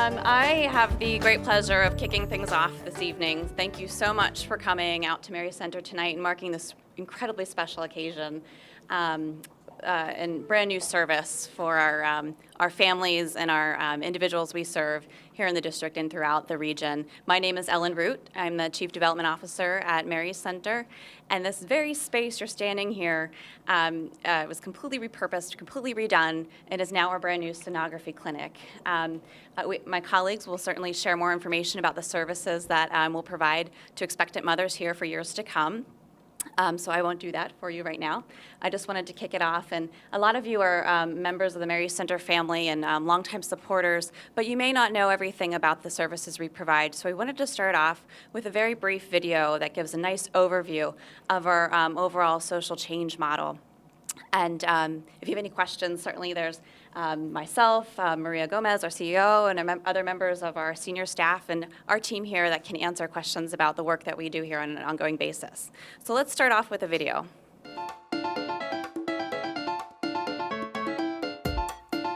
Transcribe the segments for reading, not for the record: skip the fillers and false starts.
I have the great pleasure of kicking things off this evening. Thank you so much for coming out to Mary Center tonight and marking this incredibly special occasion and brand new service for our families and our individuals we serve here in the district and throughout the region. My name is Ellen Root. I'm the Chief Development Officer at Mary Center. And this very space you're standing here was completely repurposed, completely redone. It is now our brand new Sonography Clinic. My colleagues will certainly share more information about the services that we'll provide to expectant mothers here for years to come. So I won't do that for you right now. I just wanted to kick it off. And a lot of you are members of the Mary Center family and longtime supporters, but you may not know everything about the services we provide. So we wanted to start off with a very brief video that gives a nice overview of our overall social change model. And if you have any questions, certainly there's myself, Maria Gomez, our CEO, and other members of our senior staff and our team here that can answer questions about the work that we do here on an ongoing basis. So let's start off with a video.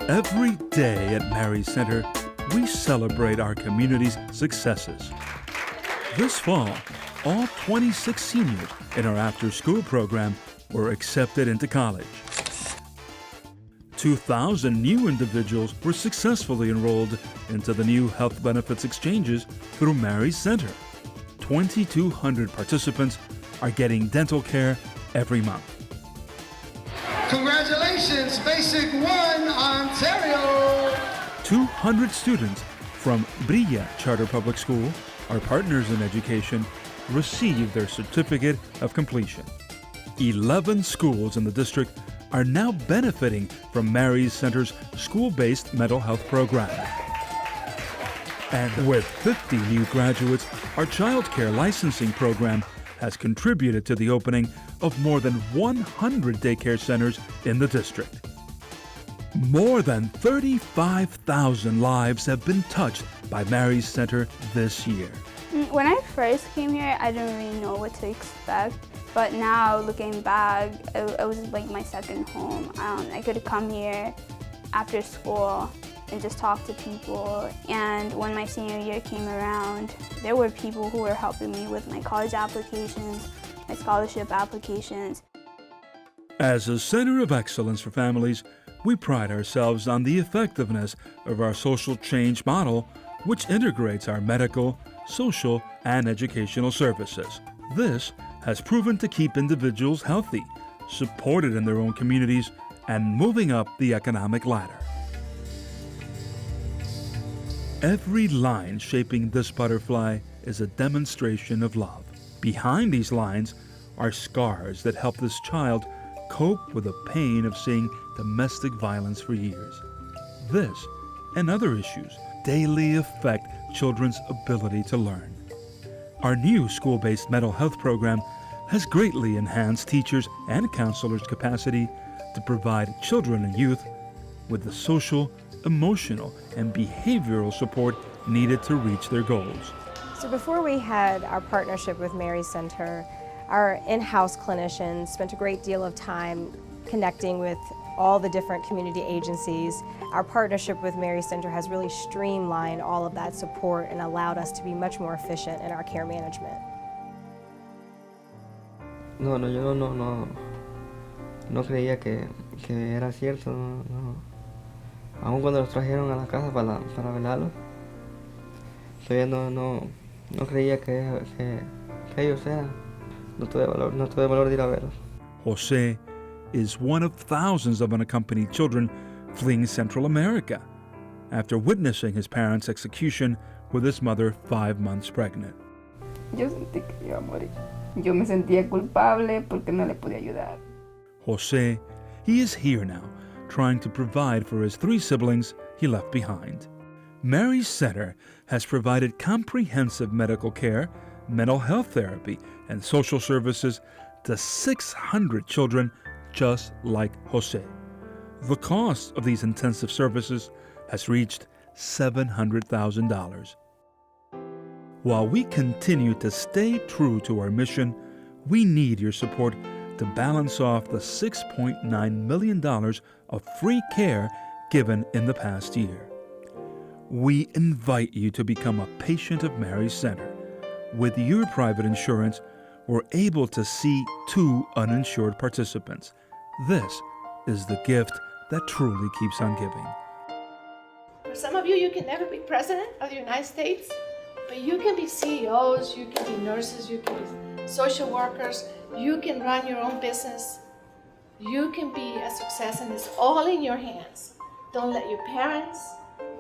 Every day at Mary Center, we celebrate our community's successes. This fall, all 26 seniors in our after-school program were accepted into college. 2,000 new individuals were successfully enrolled into the new health benefits exchanges through Mary Center. 2,200 participants are getting dental care every month. Congratulations, Basic 1, Ontario! 200 students from Brilla Charter Public School, our partners in education, received their certificate of completion. 11 schools in the district are now benefiting from Mary Center's school-based mental health program. And with 50 new graduates, our child care licensing program has contributed to the opening of more than 100 daycare centers in the district. More than 35,000 lives have been touched by Mary Center this year. When I first came here, I didn't really know what to expect. But now, looking back, it was like my second home. I could come here after school and just talk to people. And when my senior year came around, there were people who were helping me with my college applications, my scholarship applications. As a center of excellence for families, we pride ourselves on the effectiveness of our social change model, which integrates our medical, social, and educational services. This has proven to keep individuals healthy, supported in their own communities, and moving up the economic ladder. Every line shaping this butterfly is a demonstration of love. Behind these lines are scars that help this child cope with the pain of seeing domestic violence for years. This and other issues daily affect children's ability to learn. Our new school-based mental health program has greatly enhanced teachers' and counselors' capacity to provide children and youth with the social, emotional, and behavioral support needed to reach their goals. So before we had our partnership with Mary Center, our in-house clinicians spent a great deal of time connecting with all the different community agencies. Our partnership with Mary Center has really streamlined all of that support and allowed us to be much more efficient in our care management. Yo no creía que era cierto, no. Aún cuando los trajeron a la casa para velarlos, todavía no creía que ellos eran. No tuve valor de ir a verlos. Jose is one of thousands of unaccompanied children fleeing Central America after witnessing his parents' execution with his mother 5 months pregnant. Yo sentí que iba a morir. Yo me sentía culpable porque no le pude ayudar. Jose, he is here now, trying to provide for his 3 siblings he left behind. Mary Center has provided comprehensive medical care, mental health therapy, and social services to 600 children just like Jose. The cost of these intensive services has reached $700,000. While we continue to stay true to our mission, we need your support to balance off the $6.9 million of free care given in the past year. we invite you to become a patient of Mary's Center. With your private insurance, we're able to see 2 uninsured participants. This is the gift that truly keeps on giving. For some of you, you can never be president of the United States, but you can be CEOs, you can be nurses, you can be social workers, you can run your own business. You can be a success, and it's all in your hands. Don't let your parents,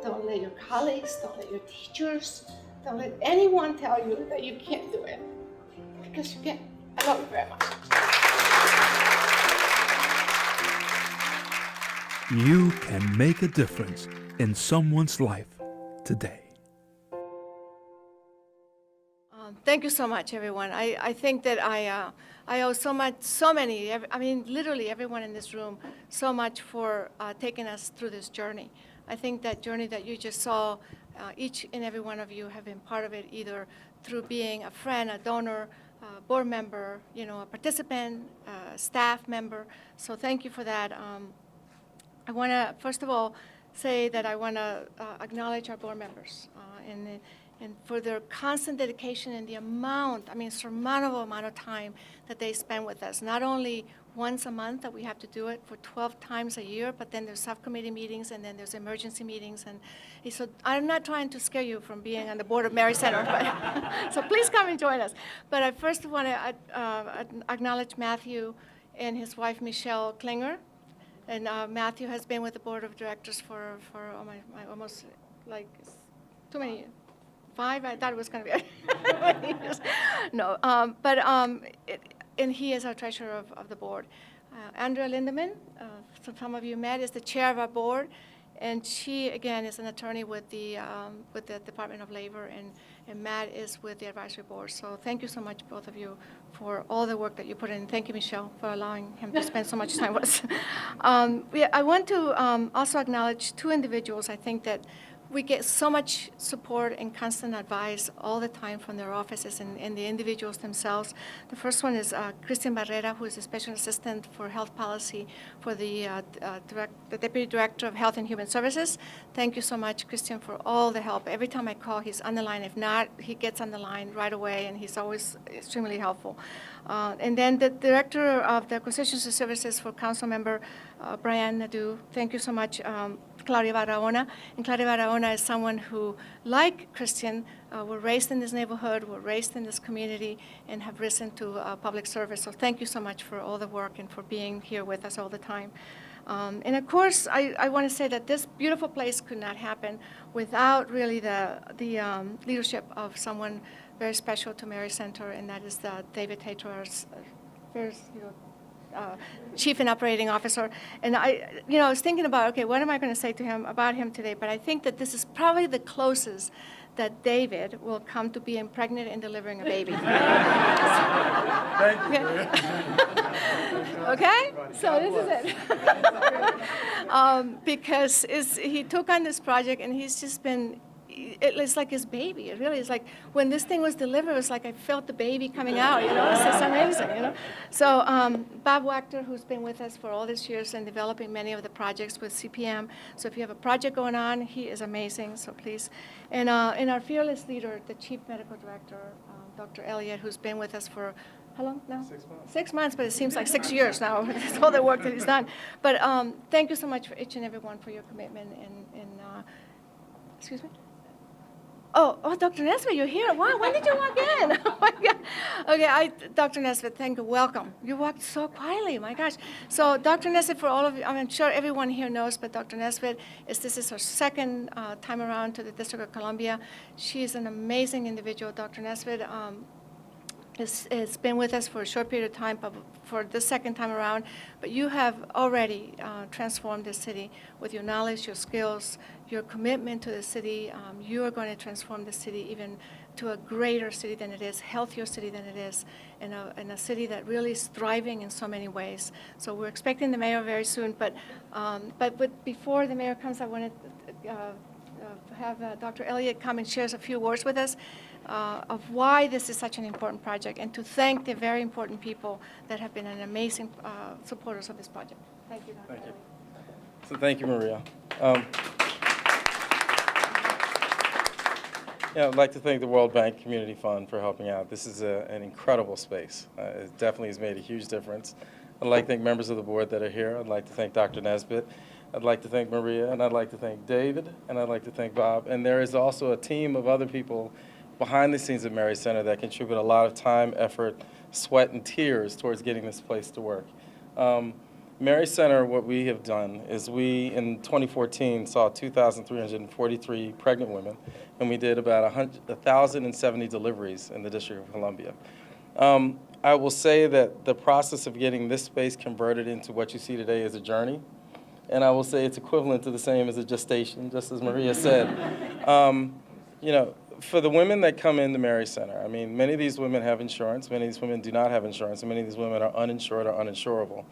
don't let your colleagues, don't let your teachers, don't let anyone tell you that you can't do it, because you can. I love you very much. You can make a difference in someone's life today. Thank you so much, everyone. I think that I owe literally everyone in this room, so much for taking us through this journey. I think that journey that you just saw, each and every one of you have been part of it, either through being a friend, a donor, a board member, a participant, a staff member. So thank you for that. I want to, first of all, say that I want to acknowledge our board members and for their constant dedication and the surmountable amount of time that they spend with us. Not only once a month that we have to do it for 12 times a year, but then there's subcommittee meetings and then there's emergency meetings. And so I'm not trying to scare you from being on the board of Mary Center, but so please come and join us. But I first want to acknowledge Matthew and his wife, Michelle Klinger. And Matthew has been with the board of directors for almost like too many years. 5? I thought it was going to be no, and he is our treasurer of the board. Andrea Lindemann, some of you met, is the chair of our board, and she again is an attorney with the Department of Labor, and Matt is with the advisory board. So thank you so much, both of you, for all the work that you put in. Thank you, Michelle, for allowing him to spend so much time with us. I want to also acknowledge 2 individuals. I think that we get so much support and constant advice all the time from their offices and the individuals themselves. The first one is Christian Barrera, who is a special assistant for health policy for the Deputy Director of Health and Human Services. Thank you so much, Christian, for all the help. Every time I call, he's on the line. If not, he gets on the line right away, and he's always extremely helpful. And then the Director of the Acquisitions and Services for Council Member Brian Nadeau. Thank you so much, Claudia Barahona. And Claudia Barahona is someone who, like Christian, were raised in this neighborhood, were raised in this community, and have risen to public service. So thank you so much for all the work and for being here with us all the time. And of course, I want to say that this beautiful place could not happen without really the leadership of someone very special to Mary Center, and that is David Tatro, our Chief and Operating Officer. And I was thinking about, okay, what am I going to say to him about him today? But I think that this is probably the closest that David will come to being pregnant and delivering a baby. Thank you. Okay, so this is it. Because he took on this project, and he's just been, it's like his baby. It really is like when this thing was delivered, it was like I felt the baby coming out, It's just amazing, So Bob Wachter, who's been with us for all these years and developing many of the projects with CPM. So if you have a project going on, he is amazing, so please. And our fearless leader, the Chief Medical Director, Dr. Elliott, who's been with us for how long now? 6 months. 6 months, but it seems like 6 years now with all the work that he's done. But thank you so much for each and every one for your commitment and excuse me? Oh, Dr. Nesbitt, you're here. Wow, when did you walk in? Oh my God. Okay, Dr. Nesbitt, thank you. Welcome. You walked so quietly, my gosh. So Dr. Nesbitt, for all of you, I'm sure everyone here knows, but Dr. Nesbitt, this is her second time around to the District of Columbia. She is an amazing individual. Dr. Nesbitt has been with us for a short period of time, but for the second time around. But you have already transformed this city with your knowledge, your skills, your commitment to the city. You are going to transform the city even to a greater city than it is, healthier city than it is, and a city that really is thriving in so many ways. So we're expecting the mayor very soon. But before the mayor comes, I wanted to have Dr. Elliott come and share a few words with us of why this is such an important project, and to thank the very important people that have been an amazing supporters of this project. Thank you, Dr. Elliott. So thank you, Maria. Yeah, I'd like to thank the World Bank Community Fund for helping out. This is an incredible space. It definitely has made a huge difference. I'd like to thank members of the board that are here. I'd like to thank Dr. Nesbitt. I'd like to thank Maria, and I'd like to thank David, and I'd like to thank Bob. And there is also a team of other people behind the scenes at Mary Center that contribute a lot of time, effort, sweat, and tears towards getting this place to work. Mary Center, what we have done is we, in 2014, saw 2,343 pregnant women, and we did about 1,070 deliveries in the District of Columbia. I will say that the process of getting this space converted into what you see today is a journey, and I will say it's equivalent to the same as a gestation, just as Maria said. You know, for the women that come into Mary Center, I mean, many of these women have insurance, many of these women do not have insurance, and many of these women are uninsured or uninsurable.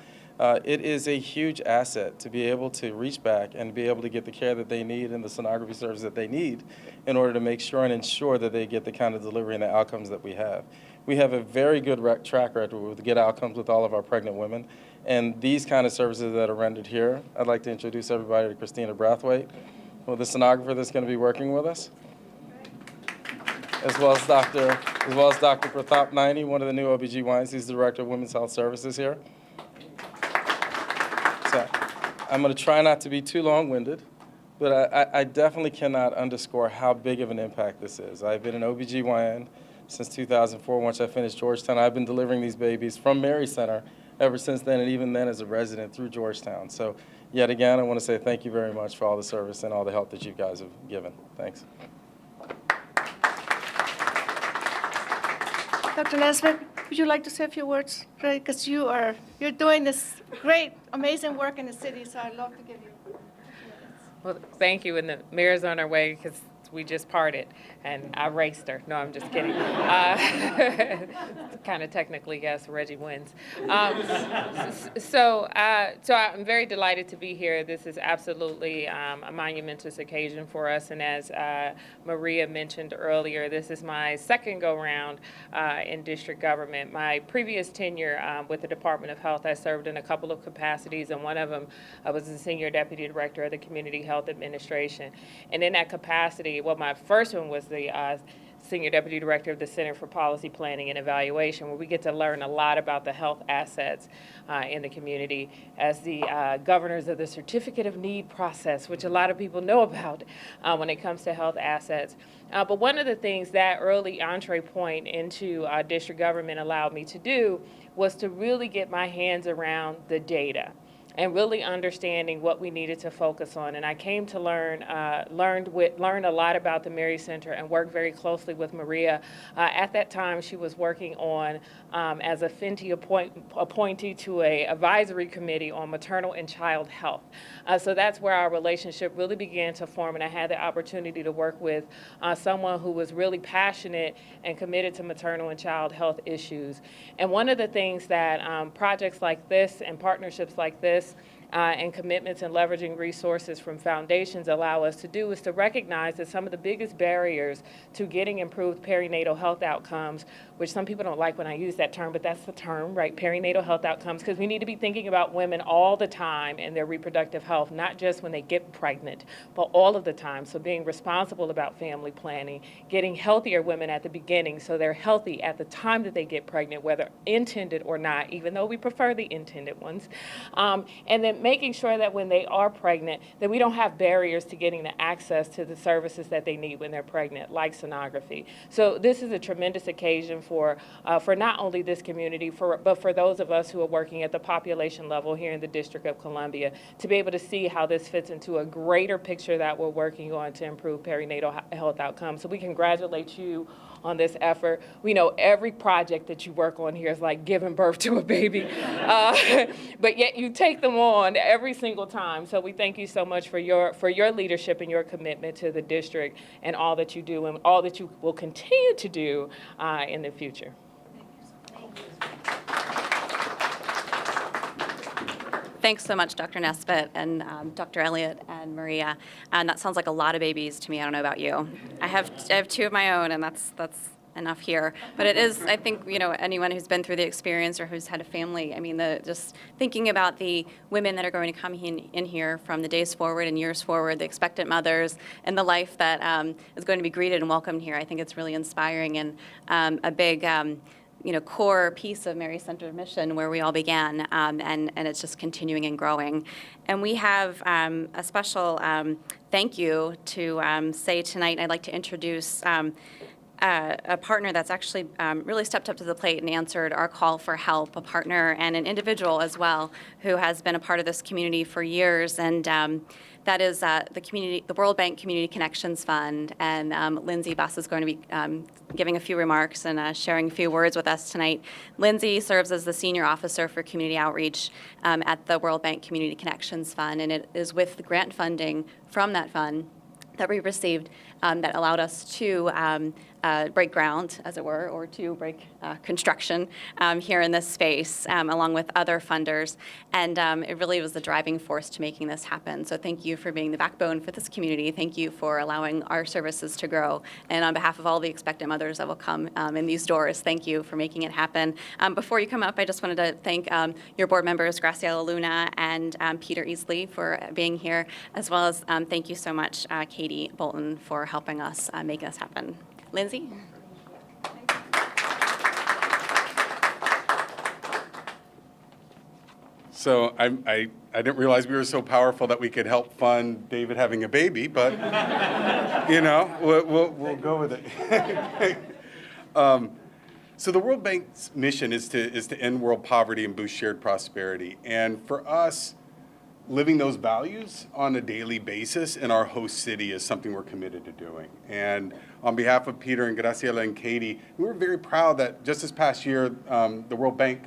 It is a huge asset to be able to reach back and be able to get the care that they need and the sonography service that they need in order to make sure and ensure that they get the kind of delivery and the outcomes that we have. We have a very good track record with good outcomes with all of our pregnant women, and these kind of services that are rendered here. I'd like to introduce everybody to Christina Brathwaite, the sonographer that's going to be working with us, as well as Dr. Pratap Naini, one of the new OBGYNs. He's the Director of Women's Health Services here. So I'm going to try not to be too long-winded, but I definitely cannot underscore how big of an impact this is. I've been an OBGYN since 2004. Once I finished Georgetown, I've been delivering these babies from Mary Center ever since then, and even then as a resident through Georgetown. So yet again, I want to say thank you very much for all the service and all the help that you guys have given. Thanks. Dr. Nesbitt, would you like to say a few words? Because you're doing this great, amazing work in the city, so I'd love to give you a few minutes. Well, thank you. And the mayor's on her way because we just parted, and I raced her. No, I'm just kidding. Kind of technically, yes, Reggie wins. So I'm very delighted to be here. This is absolutely a monumentous occasion for us. And as Maria mentioned earlier, this is my second go-round in district government. My previous tenure with the Department of Health, I served in a couple of capacities, and one of them I was the Senior Deputy Director of the Community Health Administration. And in that capacity, well, my first one was the Senior Deputy Director of the Center for Policy Planning and Evaluation, where we get to learn a lot about the health assets in the community as the governors of the Certificate of Need process, which a lot of people know about when it comes to health assets. But one of the things that early entree point into district government allowed me to do was to really get my hands around the data and really understanding what we needed to focus on. And I came to learn a lot about the Mary Center and work very closely with Maria. At that time, she was working on, as a FINTI appointee to an advisory committee on maternal and child health. So that's where our relationship really began to form, and I had the opportunity to work with someone who was really passionate and committed to maternal and child health issues. And one of the things that projects like this and partnerships like this and commitments and leveraging resources from foundations allow us to do is to recognize that some of the biggest barriers to getting improved perinatal health outcomes, which some people don't like when I use that term, but that's the term, right? Perinatal health outcomes, because we need to be thinking about women all the time and their reproductive health, not just when they get pregnant, but all of the time. So being responsible about family planning, getting healthier women at the beginning so they're healthy at the time that they get pregnant, whether intended or not, even though we prefer the intended ones. And then making sure that when they are pregnant, that we don't have barriers to getting the access to the services that they need when they're pregnant, like sonography. So this is a tremendous occasion for not only this community, but for those of us who are working at the population level here in the District of Columbia, to be able to see how this fits into a greater picture that we're working on to improve perinatal health outcomes. So we congratulate you on this effort. We know every project that you work on here is like giving birth to a baby, but yet you take them on every single time. So we thank you so much for your leadership and your commitment to the district and all that you do and all that you will continue to do in the future. Thanks so much, Dr. Nesbitt and Dr. Elliott and Maria. And that sounds like a lot of babies to me. I don't know about you. I have two of my own, and that's enough here. But it is, I think, anyone who's been through the experience or who's had a family, I mean, just thinking about the women that are going to come in here from the days forward and years forward, the expectant mothers, and the life that is going to be greeted and welcomed here, I think it's really inspiring and a big core piece of Mary Center mission where we all began, and it's just continuing and growing. And we have a special thank you to say tonight. I'd like to introduce a partner that's actually really stepped up to the plate and answered our call for help, a partner and an individual as well who has been a part of this community for years, and that is the World Bank Community Connections Fund. And Lindsay Buss is going to be giving a few remarks and sharing a few words with us tonight. Lindsay serves as the Senior Officer for Community Outreach at the World Bank Community Connections Fund, and it is with the grant funding from that fund that we received that allowed us to break ground, as it were, or to break construction here in this space, along with other funders. And it really was the driving force to making this happen. So thank you for being the backbone for this community. Thank you for allowing our services to grow. And on behalf of all the expectant mothers that will come in these doors, thank you for making it happen. Before you come up, I just wanted to thank your board members, Graciela Luna and Peter Easley, for being here, as well as thank you so much, Katie Bolton, for helping us make this happen. Lindsay? So I didn't realize we were so powerful that we could help fund David having a baby, but we'll go with it. So the World Bank's mission is to end world poverty and boost shared prosperity. And for us, living those values on a daily basis in our host city is something we're committed to doing. And on behalf of Peter and Graciela and Katie, we were very proud that just this past year, the World Bank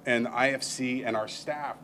and IFC and our staff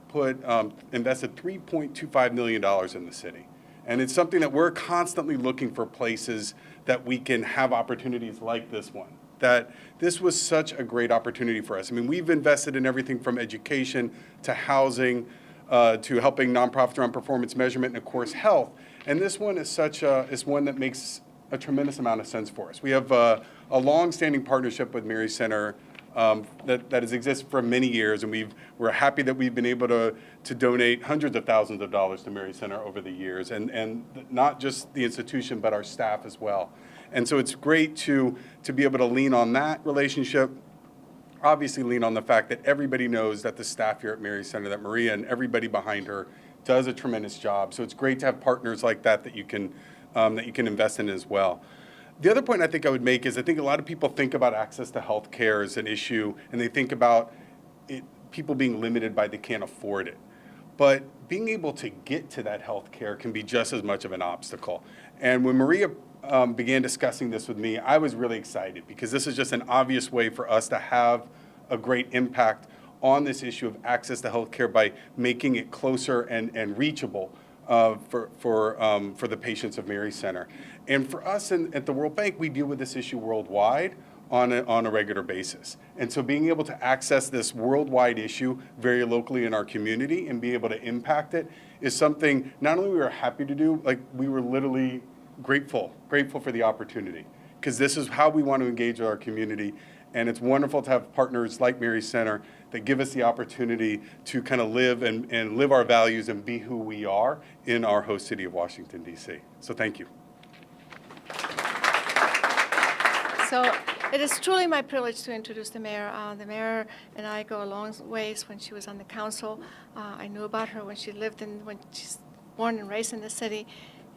invested $3.25 million in the city. And it's something that we're constantly looking for places that we can have opportunities like this one. That this was such a great opportunity for us. I mean, we've invested in everything from education to housing, to helping nonprofits around performance measurement, and of course health. And this one is is one that makes a tremendous amount of sense for us. We have a long-standing partnership with Mary Center that has existed for many years, and we're happy that we've been able to donate hundreds of thousands of dollars to Mary Center over the years, and not just the institution, but our staff as well. And so it's great to be able to lean on that relationship. Obviously lean on the fact that everybody knows that the staff here at Mary Center, that Maria and everybody behind her does a tremendous job. So it's great to have partners like that you can invest in as well. The other point I think I would make is I think a lot of people think about access to health care as an issue, and they think about people being limited by they can't afford it. But being able to get to that health care can be just as much of an obstacle. And when Maria began discussing this with me, I was really excited because this is just an obvious way for us to have a great impact on this issue of access to health care by making it closer and reachable for the patients of Mary Center. And for us at the World Bank, we deal with this issue worldwide on a regular basis. And so being able to access this worldwide issue very locally in our community and be able to impact it is something not only we were happy to do, like we were literally grateful for the opportunity, because this is how we want to engage with our community. And it's wonderful to have partners like Mary Center that give us the opportunity to kind of live and live our values and be who we are in our host city of Washington, D.C. So thank you. So it is truly my privilege to introduce the mayor. The mayor and I go a long ways. When she was on the council, I knew about her when she's born and raised in the city.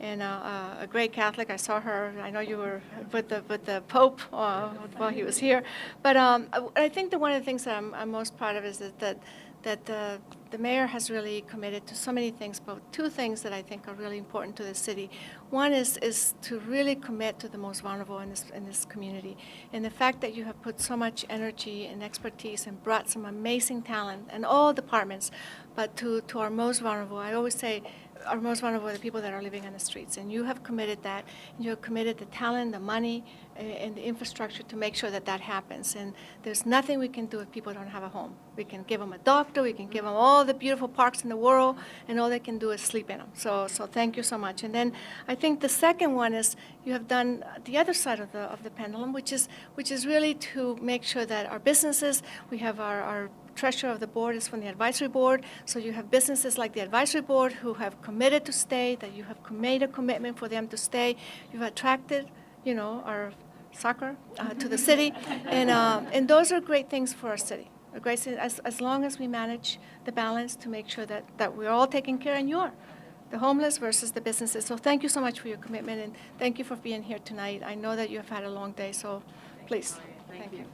And a great Catholic. I saw her. I know you were with the Pope while he was here. But I think that one of the things that I'm most proud of is that the mayor has really committed to so many things, but two things that I think are really important to the city. One is to really commit to the most vulnerable in this community, and the fact that you have put so much energy and expertise and brought some amazing talent in all departments, but to our most vulnerable. I always say, our most vulnerable are the people that are living on the streets. And you have committed that. You have committed the talent, the money, and the infrastructure to make sure that that happens. And there's nothing we can do if people don't have a home. We can give them a doctor, we can give them all the beautiful parks in the world, and all they can do is sleep in them. So thank you so much. And then I think the second one is you have done the other side of the pendulum, which is really to make sure that our businesses, we have our treasurer of the board is from the advisory board, so you have businesses like the advisory board who have committed to stay, that you have made a commitment for them to stay. You've attracted, our soccer to the city, and those are great things for our city. As long as we manage the balance to make sure that we're all taking care, and you are, the homeless versus the businesses. So thank you so much for your commitment, and thank you for being here tonight. I know that you have had a long day, so please, thank you.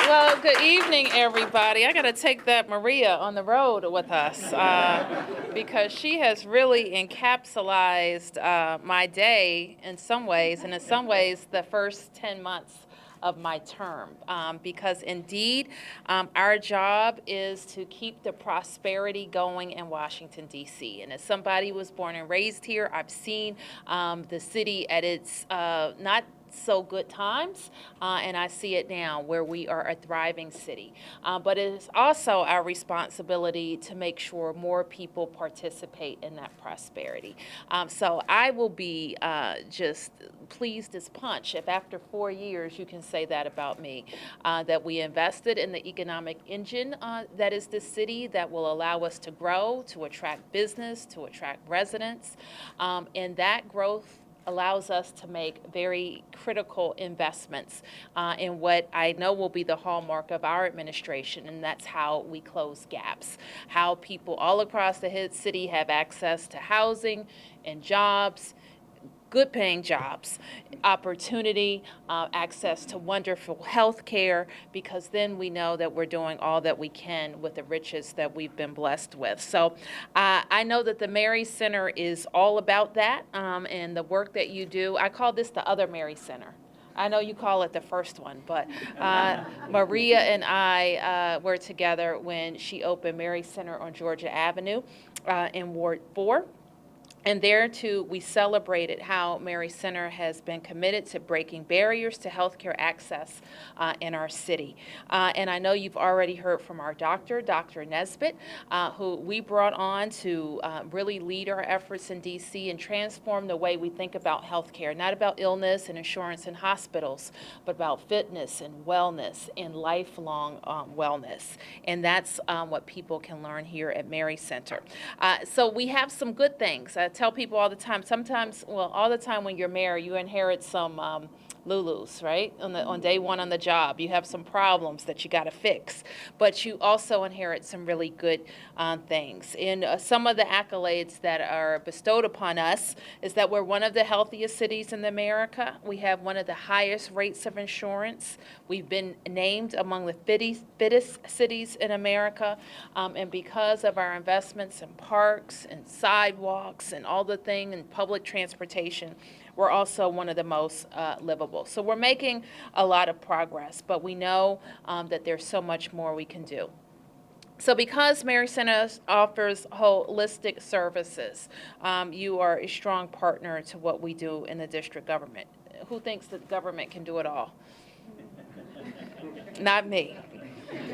Well, good evening, everybody. I got to take that Maria on the road with us because she has really encapsulated my day in some ways, and in some ways the first 10 months of my term, because indeed our job is to keep the prosperity going in Washington, D.C. And as somebody who was born and raised here, I've seen the city at its not so good times, and I see it now where we are a thriving city. But it is also our responsibility to make sure more people participate in that prosperity. So I will be just pleased as punch if after 4 years you can say that about me, that we invested in the economic engine that is the city that will allow us to grow, to attract business, to attract residents, and that growth allows us to make very critical investments in what I know will be the hallmark of our administration, and that's how we close gaps, how people all across the city have access to housing and jobs, good paying jobs, opportunity, access to wonderful health care, because then we know that we're doing all that we can with the riches that we've been blessed with. So I know that the Mary Center is all about that, and the work that you do. I call this the other Mary Center. I know you call it the first one, but Maria and I were together when she opened Mary Center on Georgia Avenue in Ward 4. And there, too, we celebrated how Mary Center has been committed to breaking barriers to healthcare access in our city. And I know you've already heard from our doctor, Dr. Nesbitt, who we brought on to really lead our efforts in D.C. and transform the way we think about healthcare, not about illness and insurance and hospitals, but about fitness and wellness and lifelong wellness. And that's what people can learn here at Mary Center. So we have some good things. I tell people all the time, all the time when you're married, you inherit some Lulus, right? On day one on the job, you have some problems that you got to fix, but you also inherit some really good things. And some of the accolades that are bestowed upon us is that we're one of the healthiest cities in America. We have one of the highest rates of insurance. We've been named among the fittest cities in America, and because of our investments in parks and sidewalks and all the thing in public transportation, we're also one of the most livable. So we're making a lot of progress, but we know that there's so much more we can do. So because Mary Center offers holistic services, you are a strong partner to what we do in the district government. Who thinks that government can do it all? Not me.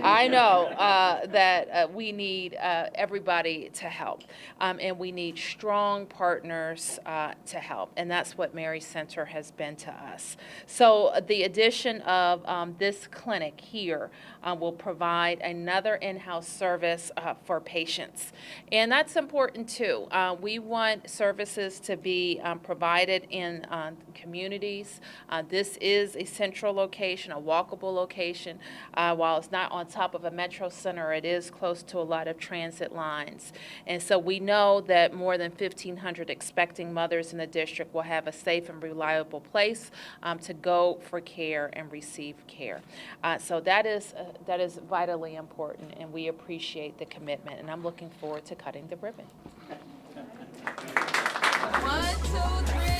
I know that we need everybody to help, and we need strong partners to help, and that's what Mary Center has been to us. So the addition of this clinic here will provide another in-house service for patients, and that's important too. We want services to be provided in communities. This is a central location, a walkable location. While it's not on top of a metro center, it is close to a lot of transit lines. And so we know that more than 1,500 expecting mothers in the district will have a safe and reliable place to go for care and receive care. So that is vitally important, and we appreciate the commitment, and I'm looking forward to cutting the ribbon. 1, 2, 3.